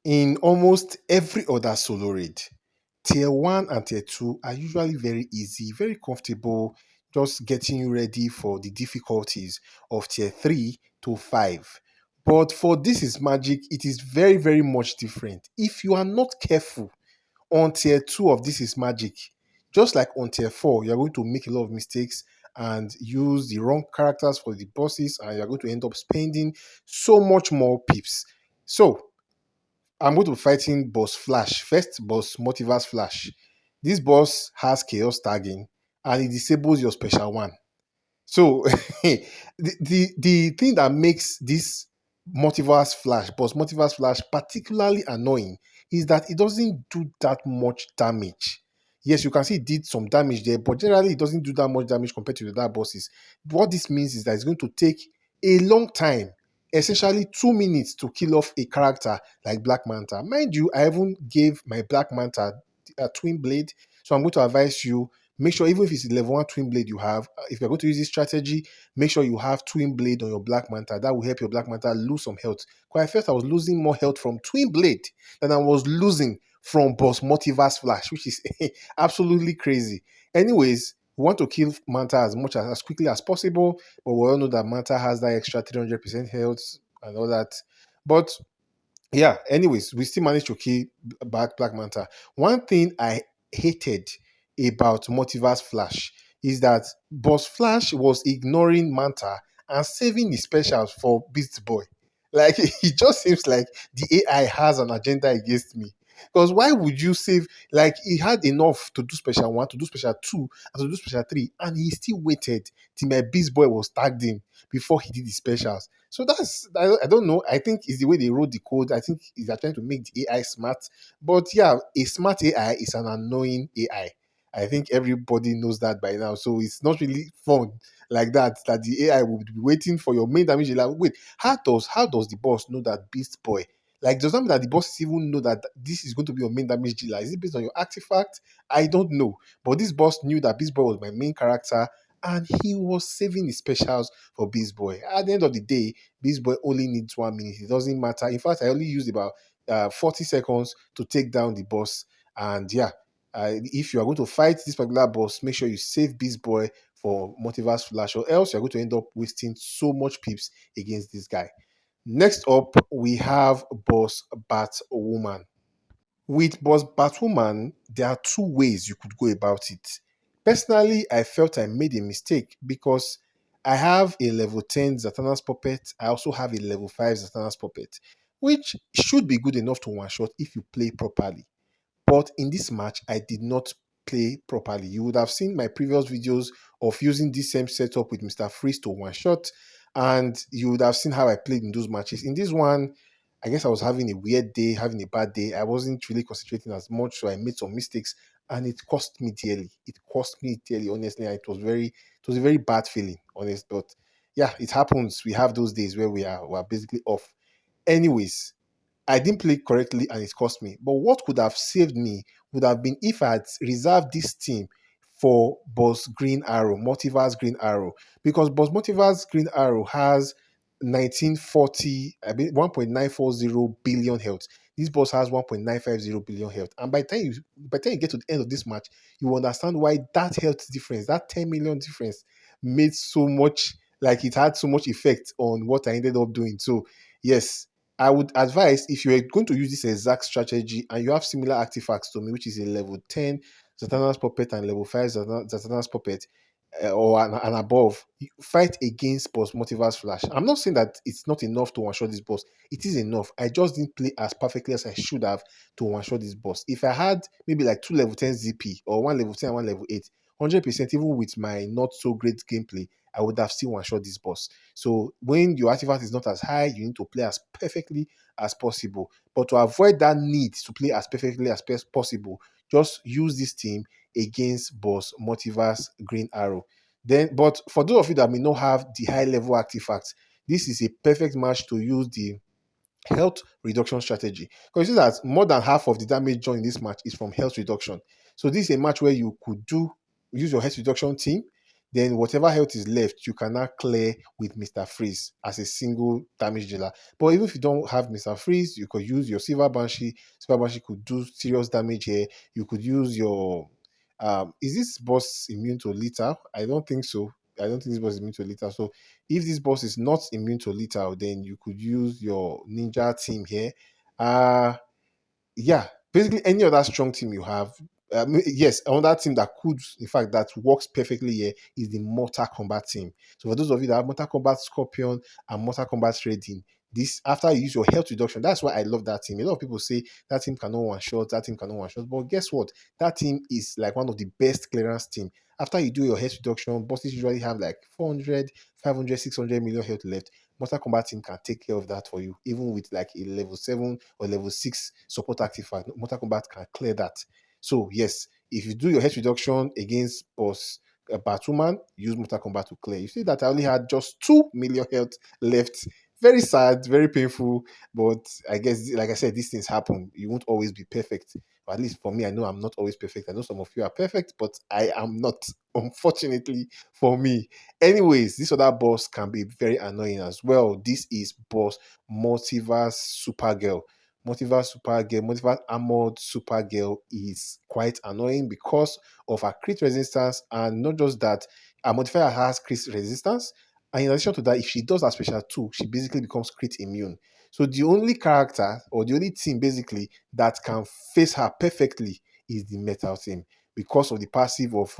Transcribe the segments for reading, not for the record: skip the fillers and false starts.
In almost every other solo raid, tier 1 and tier 2 are usually very easy, very comfortable, just getting you ready for the difficulties of tier 3 to 5. But for This is Magic, it is very, very much different. If you are not careful on tier 2 of This is Magic, just like on tier 4, you're going to make a lot of mistakes and use the wrong characters for the bosses, and you're going to end up spending so much more pips. So, I'm going to be fighting boss Flash. First boss, Multiverse Flash. This boss has chaos tagging and it disables your special one. So the thing that makes this Multiverse Flash particularly annoying is that it doesn't do that much damage. Yes, you can see it did some damage there, but generally it doesn't do that much damage compared to the other bosses. What this means is that it's going to take a long time, essentially 2 minutes, to kill off a character like Black Manta. Mind you, I even gave my Black Manta a twin blade, so I'm going to advise you, make sure, even if it's a level 1 twin blade you have, if you're going to use this strategy, make sure you have twin blade on your Black Manta. That will help your Black Manta lose some health. Because I felt I was losing more health from twin blade than I was losing from boss Multiverse Flash, which is absolutely crazy. Anyways, we want to kill Manta as quickly as possible, but we all know that Manta has that extra 300% health and all that. But yeah, anyways, we still managed to kill back Black Manta. One thing I hated about Multiverse Flash is that Boss Flash was ignoring Manta and saving his specials for Beast Boy. Like, it just seems like the AI has an agenda against me. Because why would you save? Like, he had enough to do special 1, to do special 2, and to do special 3, and he still waited till my Beast Boy was tagged in before he did the specials. So I don't know. I think it's the way they wrote the code. I think they're trying to make the AI smart. But yeah, a smart AI is an annoying AI. I think everybody knows that by now. So it's not really fun like that. That the AI will be waiting for your main damage. Like, wait, how does the boss know that Beast Boy? Like, does that mean that the bosses even know that this is going to be your main damage dealer? Is it based on your artifact? I don't know. But this boss knew that Beast Boy was my main character, and he was saving his specials for Beast Boy. At the end of the day, Beast Boy only needs 1 minute. It doesn't matter. In fact, I only used about 40 seconds to take down the boss. And yeah, if you are going to fight this particular boss, make sure you save Beast Boy for Multiverse Flash, or else you're going to end up wasting so much pips against this guy. Next up, we have boss Batwoman. With Boss Batwoman, there are two ways you could go about it. Personally, I felt I made a mistake because I have a level 10 Zatanna's Puppet. I also have a level 5 Zatanna's Puppet, which should be good enough to one shot if you play properly. But in this match, I did not play properly. You would have seen my previous videos of using this same setup with Mr. Freeze to one shot, and you would have seen how I played in those matches. In this one, I guess I was having a weird day, having a bad day. I wasn't really concentrating as much, so I made some mistakes, and it cost me dearly. It cost me dearly, honestly. And it was a very bad feeling, honest. But yeah, it happens. We have those days where we're basically off. Anyways, I didn't play correctly and it cost me. But what could have saved me would have been if I had reserved this team for Boss Green Arrow, Multiverse Green Arrow. Because Boss Multiverse Green Arrow has 1940, 1.940 billion health. This boss has 1.950 billion health. And by the time you get to the end of this match, you will understand why that health difference, that 10 million difference, made so much, like it had so much effect on what I ended up doing. So yes, I would advise, if you're going to use this exact strategy and you have similar artifacts to me, which is a level 10 Zatanna's Puppet and level 5 Zatanna's Puppet, or and above, you fight against boss Multiverse Flash. I'm not saying that it's not enough to one-shot this boss. It is enough. I just didn't play as perfectly as I should have to one-shot this boss. If I had maybe like 2 level 10 ZP or 1 level 10 and 1 level 8, 100%, even with my not so great gameplay, I would have still one-shot this boss. So when your artifact is not as high, you need to play as perfectly as possible. But to avoid that need to play as perfectly as possible, just use this team against boss Multiverse Green Arrow. But for those of you that may not have the high level artifacts, this is a perfect match to use the health reduction strategy. Because you see that more than half of the damage done in this match is from health reduction. So this is a match where you could use your health reduction team. then whatever health is left, you cannot clear with Mr. Freeze as a single damage dealer. But even if you don't have Mr. Freeze, you could use your Silver Banshee. Silver Banshee could do serious damage here. You could use your is this boss immune to lethal? I don't think so. I don't think this boss is immune to lethal. So if this boss is not immune to lethal, then you could use your ninja team here. Yeah, basically any other strong team you have. Yes, another team that could, in fact, that works perfectly here is the Mortal Kombat team. So for those of you that have Mortal Kombat Scorpion and Mortal Kombat Trading, this after you use your health reduction, that's why I love that team. A lot of people say that team cannot one shot, that team cannot one shot, but guess what? That team is like one of the best clearance team. After you do your health reduction, bosses usually have like 400, 500, 600 million health left. Mortal Kombat team can take care of that for you, even with like a level 7 or level 6 support artifact. Mortal Kombat can clear that. So, yes, if you do your health reduction against boss Batwoman, use Mortal Kombat to clear. You see that I only had just 2 million health left. Very sad, very painful, but I guess, like I said, these things happen. You won't always be perfect. Or at least for me, I know I'm not always perfect. I know some of you are perfect, but I am not, unfortunately for me. Anyways, this other boss can be very annoying as well. This is boss Multiverse Supergirl. Multiverse Armored Supergirl is quite annoying because of her crit resistance, and not just that, her modifier has crit resistance. And in addition to that, if she does her special 2, she basically becomes crit immune. So the only character or the only team basically that can face her perfectly is the Metal team because of the passive of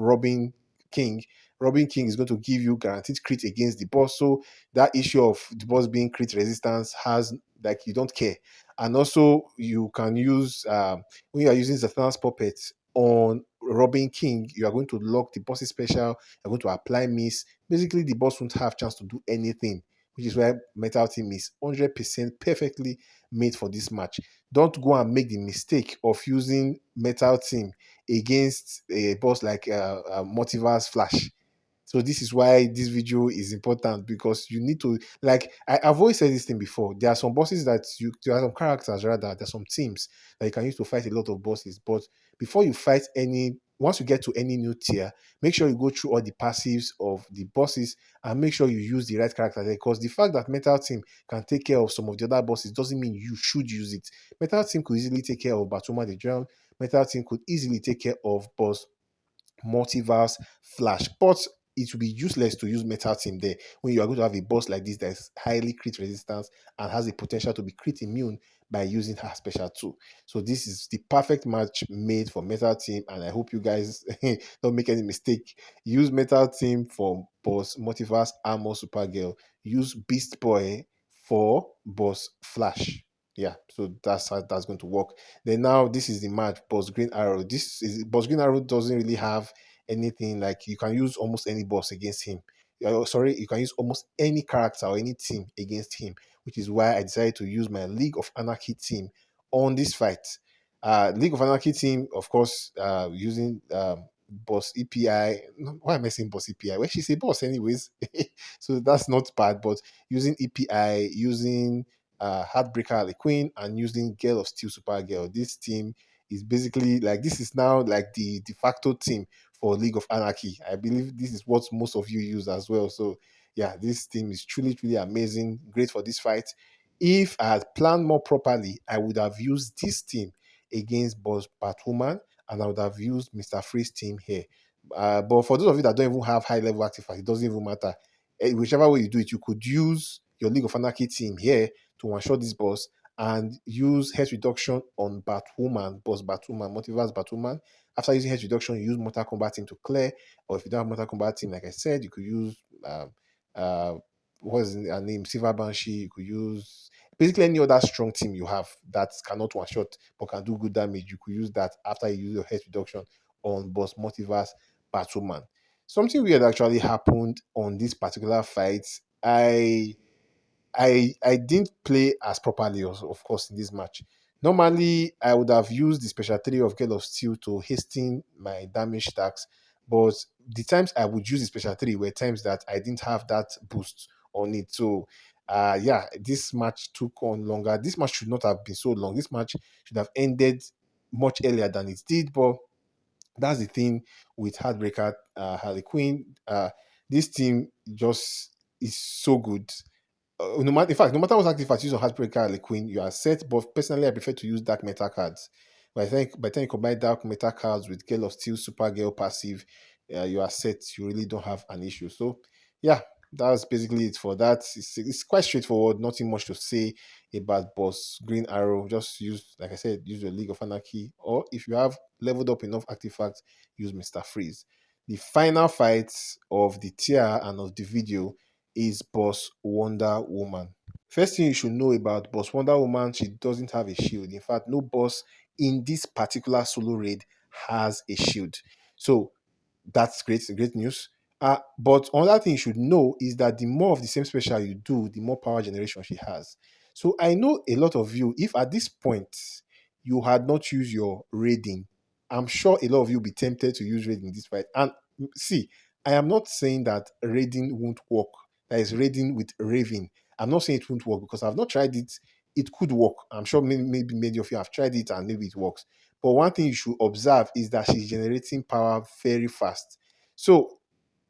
King. Robin King is going to give you guaranteed crit against the boss. So that issue of the boss being crit resistance has like you don't care. And also you can use when you are using Zatanna's puppet on Robin King, you are going to lock the boss's special, you're going to apply miss. Basically, the boss won't have chance to do anything, which is why Metal Team is 100% perfectly made for this match. Don't go and make the mistake of using Metal Team against a boss like Multiverse Flash. So this is why this video is important because you need to like I've always said this thing before. There are some bosses that there are some characters rather, there's some teams that you can use to fight a lot of bosses. But before you fight any once you get to any new tier, make sure you go through all the passives of the bosses and make sure you use the right character there. Because the fact that Metal Team can take care of some of the other bosses doesn't mean you should use it. Metal Team could easily take care of Batwoman the Drown. Metal Team could easily take care of boss Multiverse Flash. But it will be useless to use Metal Team there when you are going to have a boss like this that is highly crit resistance and has the potential to be crit immune by using her special tool. So this is the perfect match made for Metal Team, and I hope you guys don't make any mistake. Use Metal Team for boss Multiverse Armor Supergirl. Use Beast Boy for boss Flash. Yeah, so that's how that's going to work. Then now this is the match, Boss Green Arrow. This is Boss Green Arrow doesn't really have anything like you can use almost any boss against him. Sorry, you can use almost any character or any team against him, which is why I decided to use my League of Anarchy team on this fight. League of Anarchy team, of course, using Boss EPI. Why am I saying Boss EPI? Well, she's a boss, anyways. So that's not bad, but using EPI, using Heartbreaker Harley Quinn, and using Girl of Steel Supergirl. This team is basically like this is now like the de facto team for League of Anarchy. I believe this is what most of you use as well. So yeah, this team is truly, truly amazing. Great for this fight. If I had planned more properly, I would have used this team against Boss Batwoman, and I would have used Mr. Freeze team here. But for those of you that don't even have high level artifacts, it doesn't even matter. Whichever way you do it, you could use your League of Anarchy team here to one shot this boss and use health reduction on Batwoman, boss Batwoman, Multiverse Batwoman. After using health reduction, you use Mortal Kombat team to clear, or if you don't have Mortal Kombat team, like I said, you could use uh what is her name, Silver Banshee. You could use basically any other strong team you have that cannot one shot but can do good damage. You could use that after you use your health reduction on boss Multiverse Batwoman. Something weird actually happened on this particular fight. I didn't play as properly, of course, in this match. Normally, I would have used the special 3 of Gale of Steel to hasten my damage stacks, but the times I would use the special 3 were times that I didn't have that boost on it. So, yeah, this match took on longer. This match should not have been so long. This match should have ended much earlier than it did, but that's the thing with Heartbreaker Harley Quinn. This team just is so good. No matter, in fact, no matter what active cards use on Heartbreaker or Queen, you are set. But personally, I prefer to use Dark Metal cards. But I think by the time you combine Dark Metal cards with Girl of Steel, Supergirl passive, you are set. You really don't have an issue. So, yeah, that's basically it for that. It's quite straightforward. Nothing much to say about Boss Green Arrow. Just use, like I said, use your League of Anarchy. Or if you have leveled up enough artifacts, use Mr. Freeze. The final fight of the tier and of the video is Boss Wonder Woman. First thing you should know about Boss Wonder Woman, she doesn't have a shield. In fact, no boss in this particular solo raid has a shield. So that's great news. But another thing you should know is that the more of the same special you do, the more power generation she has. So I know a lot of you, if at this point you had not used your raiding, I'm sure a lot of you will be tempted to use raiding this fight. And see, I am not saying that raiding won't work. That is raiding with raving. I'm not saying it won't work because I've not tried it. It could work. I'm sure maybe many of you have tried it and maybe it works. But one thing you should observe is that she's generating power very fast. So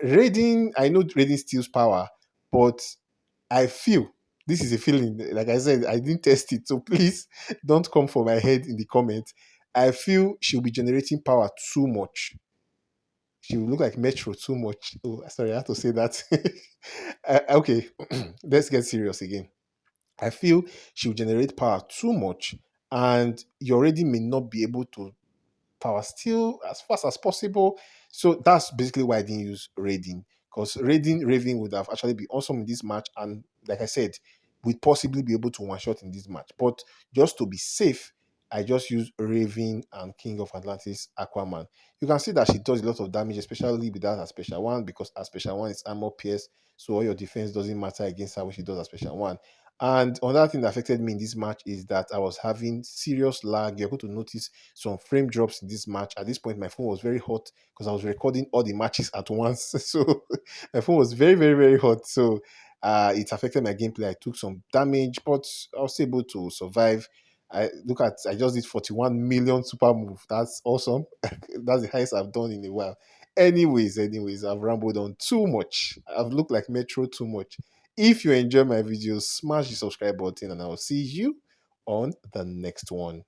raiding, I know raiding steals power, but I feel this is a feeling. Like I said, I didn't test it, so please don't come for my head in the comments. I feel she'll be generating power too much. She will look like Metro too much. Oh, sorry, I have to say that. Okay, let's get serious again. I feel she'll generate power too much, and you already may not be able to power steal as fast as possible. So that's basically why I didn't use raiding. Because raving would have actually been awesome in this match. And like I said, we'd possibly be able to one shot in this match. But just to be safe, I just use Raven and King of Atlantis Aquaman. You can see that she does a lot of damage, especially without her special one, because her special one is armor pierce. So all your defense doesn't matter against her when she does her special one. And another thing that affected me in this match is that I was having serious lag. You're going to notice some frame drops in this match. At this point, my phone was very hot because I was recording all the matches at once. So my phone was very hot. So it affected my gameplay. I took some damage, but I was able to survive. I just did 41 million super move. That's awesome. That's the highest I've done in a while. Anyways, I've rambled on too much. I've looked like Metro too much. If you enjoy my videos, smash the subscribe button and I'll see you on the next one.